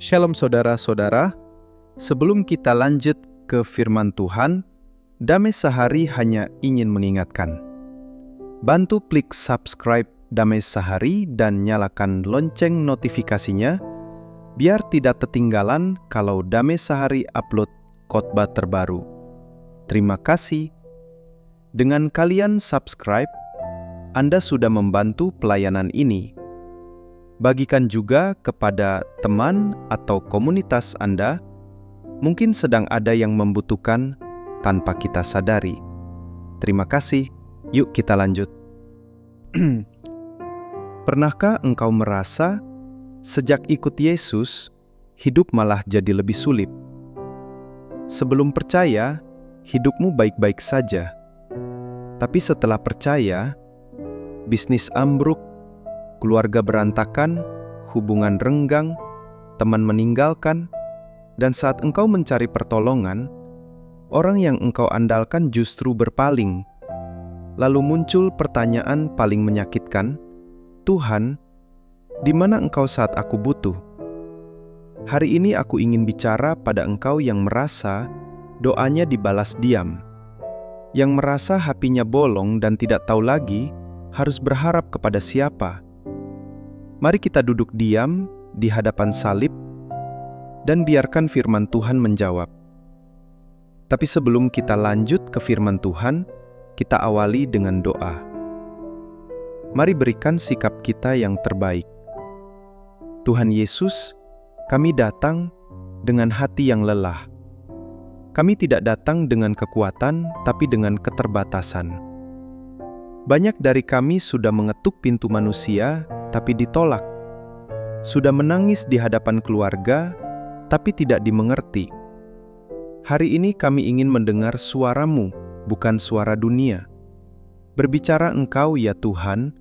Shalom saudara-saudara, sebelum kita lanjut ke firman Tuhan, Damai Sehari hanya ingin mengingatkan. Bantu klik subscribe Damai Sehari dan nyalakan lonceng notifikasinya, biar tidak ketinggalan kalau Damai Sehari upload khotbah terbaru. Terima kasih. Dengan kalian subscribe, Anda sudah membantu pelayanan ini. Bagikan juga kepada teman atau komunitas Anda, mungkin sedang ada yang membutuhkan tanpa kita sadari. Terima kasih. Yuk kita lanjut. Pernahkah engkau merasa sejak ikut Yesus, hidup malah jadi lebih sulit? Sebelum percaya, hidupmu baik-baik saja. Tapi setelah percaya, bisnis ambruk, keluarga berantakan, hubungan renggang, teman meninggalkan, dan saat engkau mencari pertolongan, orang yang engkau andalkan justru berpaling. Lalu muncul pertanyaan paling menyakitkan, Tuhan, di mana engkau saat aku butuh? Hari ini aku ingin bicara pada engkau yang merasa doanya dibalas diam, yang merasa hatinya bolong dan tidak tahu lagi harus berharap kepada siapa. Mari kita duduk diam di hadapan salib dan biarkan firman Tuhan menjawab. Tapi sebelum kita lanjut ke firman Tuhan, kita awali dengan doa. Mari berikan sikap kita yang terbaik. Tuhan Yesus, kami datang dengan hati yang lelah. Kami tidak datang dengan kekuatan, tapi dengan keterbatasan. Banyak dari kami sudah mengetuk pintu manusia, tapi ditolak. Sudah menangis di hadapan keluarga, tapi tidak dimengerti. Hari ini kami ingin mendengar suara-Mu, bukan suara dunia. Berbicara Engkau ya Tuhan,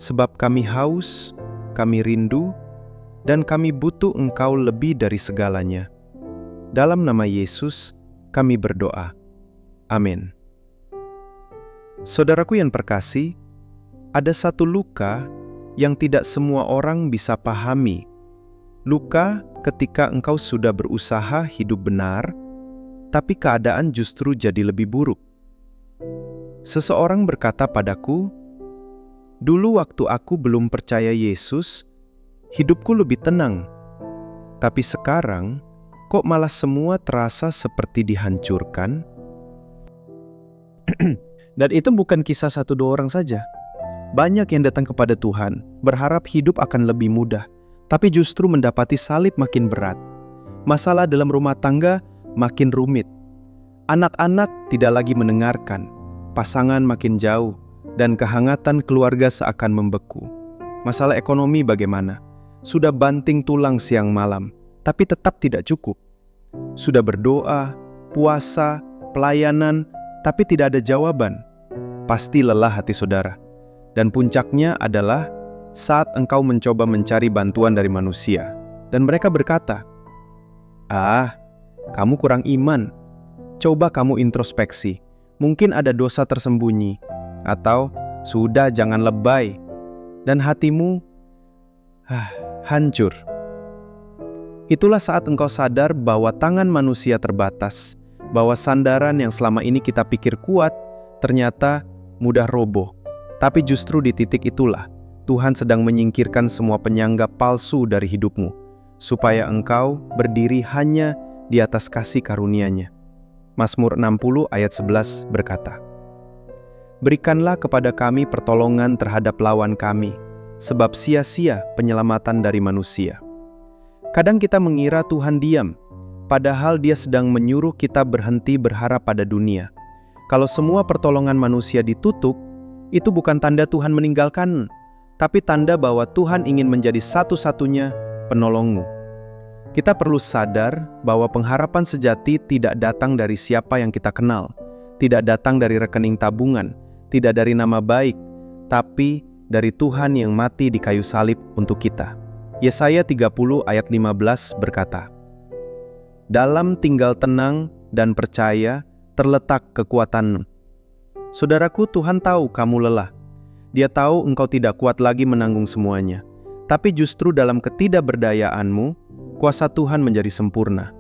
sebab kami haus, kami rindu, dan kami butuh Engkau lebih dari segalanya. Dalam nama Yesus, kami berdoa. Amin. Saudaraku yang terkasih, ada satu luka yang tidak semua orang bisa pahami. Luka ketika engkau sudah berusaha hidup benar, tapi keadaan justru jadi lebih buruk. Seseorang berkata padaku, "Dulu waktu aku belum percaya Yesus, hidupku lebih tenang. Tapi sekarang, kok malah semua terasa seperti dihancurkan?" Dan itu bukan kisah satu dua orang saja. Banyak yang datang kepada Tuhan, berharap hidup akan lebih mudah, tapi justru mendapati salib makin berat. Masalah dalam rumah tangga makin rumit. Anak-anak tidak lagi mendengarkan, pasangan makin jauh, dan kehangatan keluarga seakan membeku. Masalah ekonomi bagaimana? Sudah banting tulang siang malam, tapi tetap tidak cukup. Sudah berdoa, puasa, pelayanan, tapi tidak ada jawaban. Pasti lelah hati saudara. Dan puncaknya adalah saat engkau mencoba mencari bantuan dari manusia. Dan mereka berkata, kamu kurang iman. Coba kamu introspeksi. Mungkin ada dosa tersembunyi. Atau, sudah jangan lebay. Dan hatimu, hancur. Itulah saat engkau sadar bahwa tangan manusia terbatas. Bahwa sandaran yang selama ini kita pikir kuat, ternyata mudah roboh. Tapi justru di titik itulah, Tuhan sedang menyingkirkan semua penyangga palsu dari hidupmu, supaya engkau berdiri hanya di atas kasih karunia-Nya. Mazmur 60 ayat 11 berkata, "Berikanlah kepada kami pertolongan terhadap lawan kami, sebab sia-sia penyelamatan dari manusia." Kadang kita mengira Tuhan diam, padahal Dia sedang menyuruh kita berhenti berharap pada dunia. Kalau semua pertolongan manusia ditutup, itu bukan tanda Tuhan meninggalkan, tapi tanda bahwa Tuhan ingin menjadi satu-satunya penolongmu. Kita perlu sadar bahwa pengharapan sejati tidak datang dari siapa yang kita kenal, tidak datang dari rekening tabungan, tidak dari nama baik, tapi dari Tuhan yang mati di kayu salib untuk kita. Yesaya 30 ayat 15 berkata, "Dalam tinggal tenang dan percaya terletak kekuatan." Saudaraku, Tuhan tahu kamu lelah. Dia tahu engkau tidak kuat lagi menanggung semuanya. Tapi justru dalam ketidakberdayaanmu, kuasa Tuhan menjadi sempurna.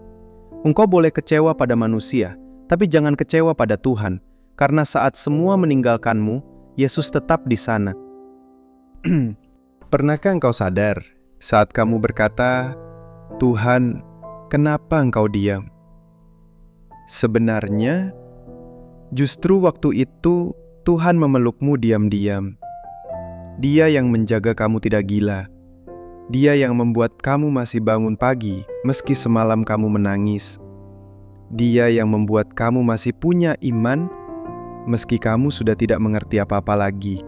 Engkau boleh kecewa pada manusia, tapi jangan kecewa pada Tuhan, karena saat semua meninggalkanmu, Yesus tetap di sana. Pernahkah engkau sadar saat kamu berkata, "Tuhan, kenapa engkau diam?" Sebenarnya, justru waktu itu Tuhan memelukmu diam-diam. Dia yang menjaga kamu tidak gila. Dia yang membuat kamu masih bangun pagi meski semalam kamu menangis. Dia yang membuat kamu masih punya iman meski kamu sudah tidak mengerti apa-apa lagi.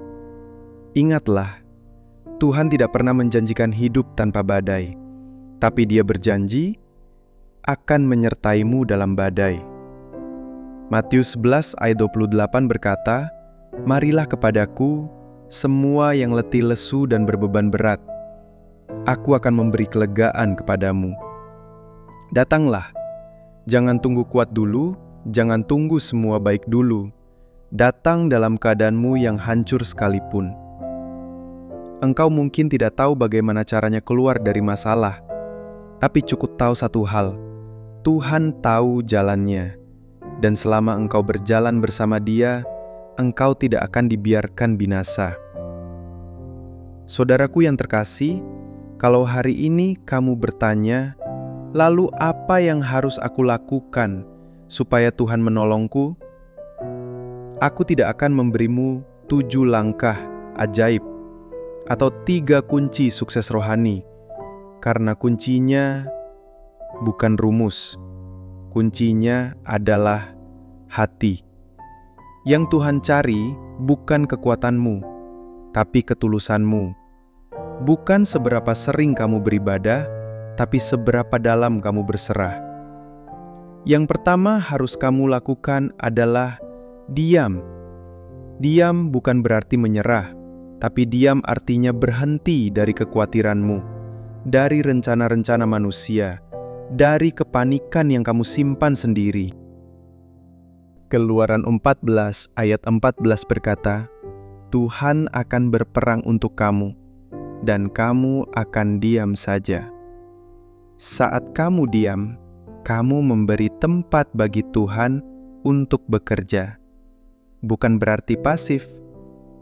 Ingatlah, Tuhan tidak pernah menjanjikan hidup tanpa badai, tapi Dia berjanji akan menyertaimu dalam badai. Matius 11 ayat 28 berkata, "Marilah kepadaku, semua yang letih lesu dan berbeban berat. Aku akan memberi kelegaan kepadamu." Datanglah, jangan tunggu kuat dulu, jangan tunggu semua baik dulu. Datang dalam keadaanmu yang hancur sekalipun. Engkau mungkin tidak tahu bagaimana caranya keluar dari masalah, tapi cukup tahu satu hal, Tuhan tahu jalannya. Dan selama engkau berjalan bersama Dia, engkau tidak akan dibiarkan binasa. Saudaraku yang terkasih, kalau hari ini kamu bertanya, "Lalu apa yang harus aku lakukan supaya Tuhan menolongku?" Aku tidak akan memberimu 7 langkah ajaib atau 3 kunci sukses rohani, karena kuncinya bukan rumus. Kuncinya adalah hati. Yang Tuhan cari bukan kekuatanmu, tapi ketulusanmu. Bukan seberapa sering kamu beribadah, tapi seberapa dalam kamu berserah. Yang pertama harus kamu lakukan adalah diam. Diam bukan berarti menyerah, tapi diam artinya berhenti dari kekhawatiranmu, dari rencana-rencana manusia, dari kepanikan yang kamu simpan sendiri. Keluaran 14 ayat 14 berkata, "Tuhan akan berperang untuk kamu, dan kamu akan diam saja." Saat kamu diam, kamu memberi tempat bagi Tuhan untuk bekerja. Bukan berarti pasif,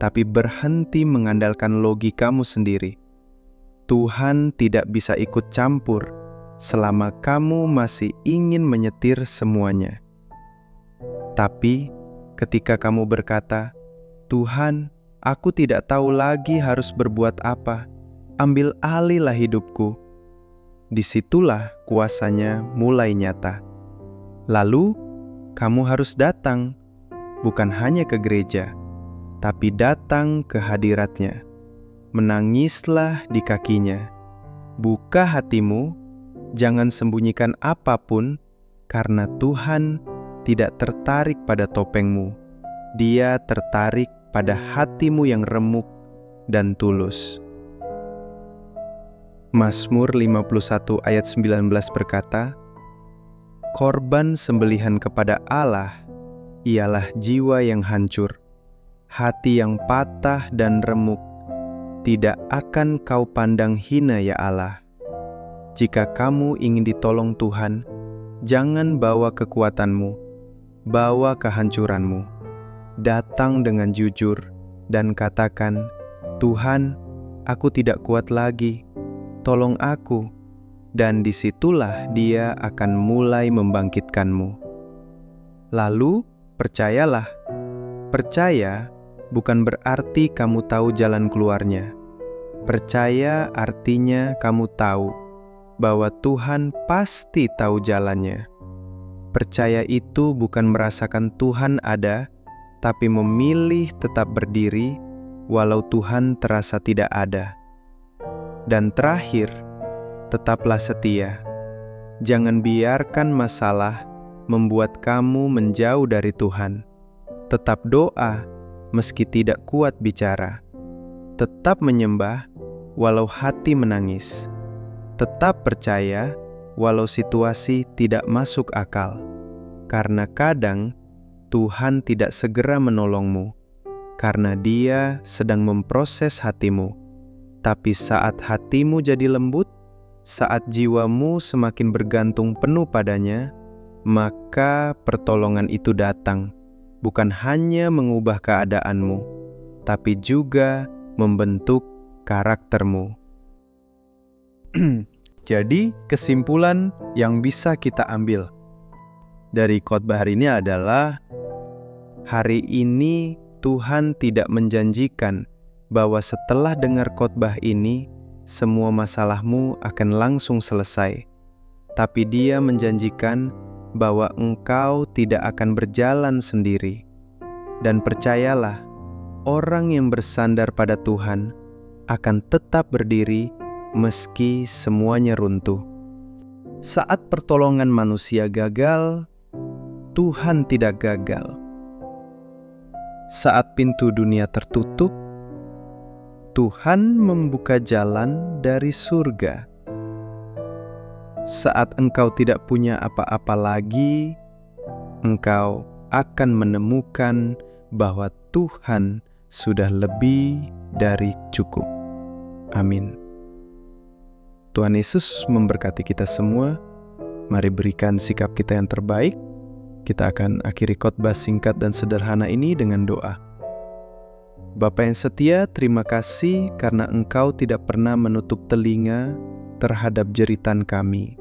tapi berhenti mengandalkan logikamu sendiri. Tuhan tidak bisa ikut campur selama kamu masih ingin menyetir semuanya. Tapi ketika kamu berkata, "Tuhan, aku tidak tahu lagi harus berbuat apa, ambil alihlah hidupku," disitulah kuasanya mulai nyata. Lalu, kamu harus datang, bukan hanya ke gereja, tapi datang ke hadiratnya. Menangislah di kakinya. Buka hatimu, jangan sembunyikan apapun, karena Tuhan tidak tertarik pada topengmu. Dia tertarik pada hatimu yang remuk dan tulus. Mazmur 51 ayat 19 berkata, "Korban sembelihan kepada Allah ialah jiwa yang hancur, hati yang patah dan remuk. Tidak akan kau pandang hina ya Allah." Jika kamu ingin ditolong Tuhan, jangan bawa kekuatanmu, bawa kehancuranmu. Datang dengan jujur dan katakan, "Tuhan, aku tidak kuat lagi, tolong aku." Dan disitulah Dia akan mulai membangkitkanmu. Lalu, percayalah. Percaya bukan berarti kamu tahu jalan keluarnya. Percaya artinya kamu tahu bahwa Tuhan pasti tahu jalannya. Percaya itu bukan merasakan Tuhan ada, tapi memilih tetap berdiri walau Tuhan terasa tidak ada. Dan terakhir, tetaplah setia. Jangan biarkan masalah membuat kamu menjauh dari Tuhan. Tetap doa meski tidak kuat bicara. Tetap menyembah walau hati menangis. Tetap percaya walau situasi tidak masuk akal. Karena kadang Tuhan tidak segera menolongmu, karena Dia sedang memproses hatimu. Tapi saat hatimu jadi lembut, saat jiwamu semakin bergantung penuh padanya, maka pertolongan itu datang, bukan hanya mengubah keadaanmu, tapi juga membentuk karaktermu. Jadi, kesimpulan yang bisa kita ambil dari khotbah hari ini adalah, hari ini Tuhan tidak menjanjikan bahwa setelah dengar khotbah ini, semua masalahmu akan langsung selesai. Tapi Dia menjanjikan bahwa engkau tidak akan berjalan sendiri. Dan percayalah, orang yang bersandar pada Tuhan akan tetap berdiri meski semuanya runtuh. Saat pertolongan manusia gagal, Tuhan tidak gagal. Saat pintu dunia tertutup, Tuhan membuka jalan dari surga. Saat engkau tidak punya apa-apa lagi, engkau akan menemukan bahwa Tuhan sudah lebih dari cukup. Amin. Tuhan Yesus memberkati kita semua. Mari berikan sikap kita yang terbaik. Kita akan akhiri khotbah singkat dan sederhana ini dengan doa. Bapa yang setia, terima kasih karena Engkau tidak pernah menutup telinga terhadap jeritan kami.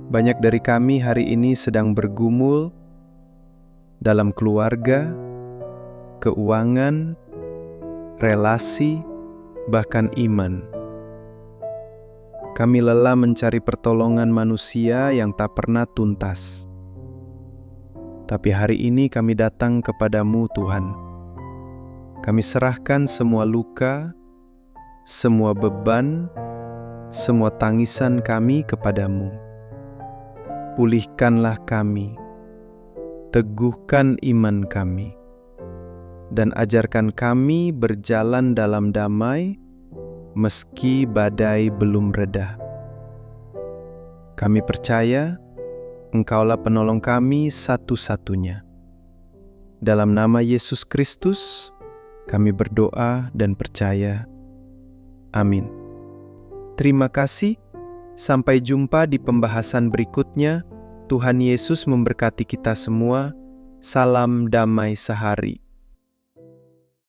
Banyak dari kami hari ini sedang bergumul dalam keluarga, keuangan, relasi, bahkan iman. Kami lelah mencari pertolongan manusia yang tak pernah tuntas. Tapi hari ini kami datang kepadamu, Tuhan. Kami serahkan semua luka, semua beban, semua tangisan kami kepadamu. Pulihkanlah kami, teguhkan iman kami, dan ajarkan kami berjalan dalam damai meski badai belum reda. Kami percaya Engkaulah penolong kami satu-satunya. Dalam nama Yesus Kristus, kami berdoa dan percaya. Amin. Terima kasih. Sampai jumpa di pembahasan berikutnya. Tuhan Yesus memberkati kita semua. Salam damai sehari.